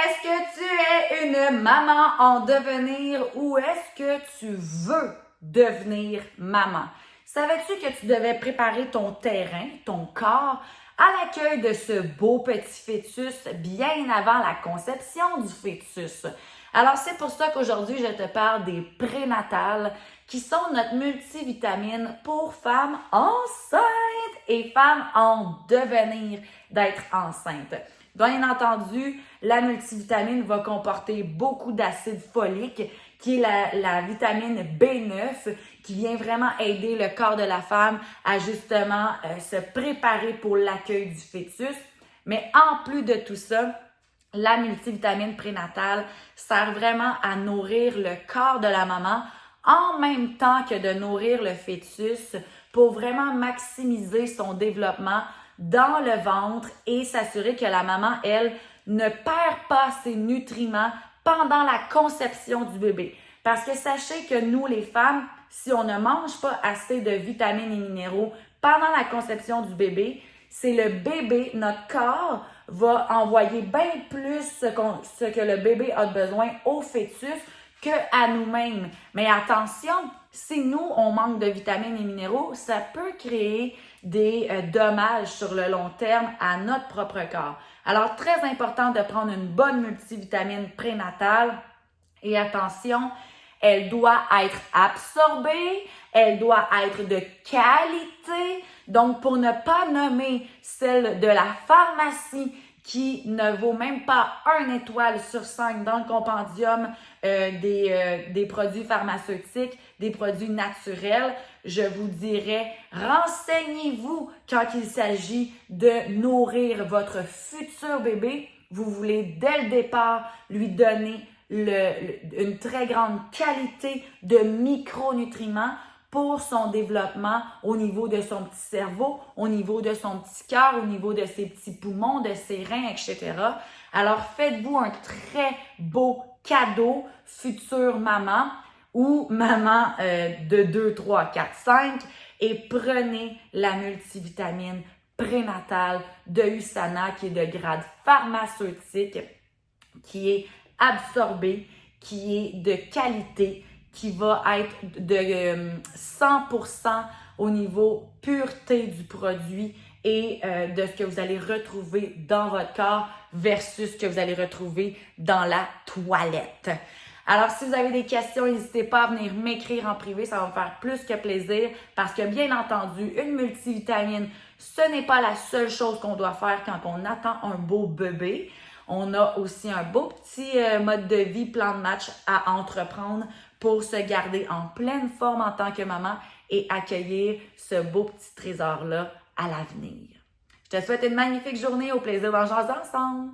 Est-ce que tu es une maman en devenir ou est-ce que tu veux devenir maman? Savais-tu que tu devais préparer ton terrain, ton corps, à l'accueil de ce beau petit fœtus bien avant la conception du fœtus? Alors, c'est pour ça qu'aujourd'hui, je te parle des prénatales qui sont notre multivitamine pour femmes enceintes et femmes en devenir d'être enceintes. Bien entendu, la multivitamine va comporter beaucoup d'acide folique, qui est la vitamine B9, qui vient vraiment aider le corps de la femme à justement se préparer pour l'accueil du fœtus. Mais en plus de tout ça, la multivitamine prénatale sert vraiment à nourrir le corps de la maman en même temps que de nourrir le fœtus pour vraiment maximiser son développement dans le ventre et s'assurer que la maman, elle, ne perd pas ses nutriments pendant la conception du bébé. Parce que sachez que nous, les femmes, si on ne mange pas assez de vitamines et minéraux pendant la conception du bébé, c'est le bébé, notre corps, va envoyer bien plus ce que le bébé a besoin au fœtus qu'à nous-mêmes. Mais attention, si nous, on manque de vitamines et minéraux, ça peut créer des dommages sur le long terme à notre propre corps. Alors, très important de prendre une bonne multivitamine prénatale. Et attention, elle doit être absorbée, elle doit être de qualité. Donc, pour ne pas nommer celle de la pharmacie qui ne vaut même pas 1 étoile sur 5 dans le compendium des produits pharmaceutiques, des produits naturels, je vous dirais, renseignez-vous quand il s'agit de nourrir votre futur bébé. Vous voulez dès le départ lui donner une très grande qualité de micronutriments pour son développement au niveau de son petit cerveau, au niveau de son petit cœur, au niveau de ses petits poumons, de ses reins, etc. Alors, faites-vous un très beau cadeau, future maman ou maman de 2, 3, 4, 5 et prenez la multivitamine prénatale de USANA qui est de grade pharmaceutique, qui est absorbée, qui est de qualité, qui va être de 100% au niveau pureté du produit et de ce que vous allez retrouver dans votre corps versus ce que vous allez retrouver dans la toilette. Alors, si vous avez des questions, n'hésitez pas à venir m'écrire en privé, ça va me faire plus que plaisir parce que, bien entendu, une multivitamine, ce n'est pas la seule chose qu'on doit faire quand on attend un beau bébé. On a aussi un beau petit mode de vie, plan de match à entreprendre pour se garder en pleine forme en tant que maman et accueillir ce beau petit trésor-là à l'avenir. Je te souhaite une magnifique journée, au plaisir d'en jaser ensemble!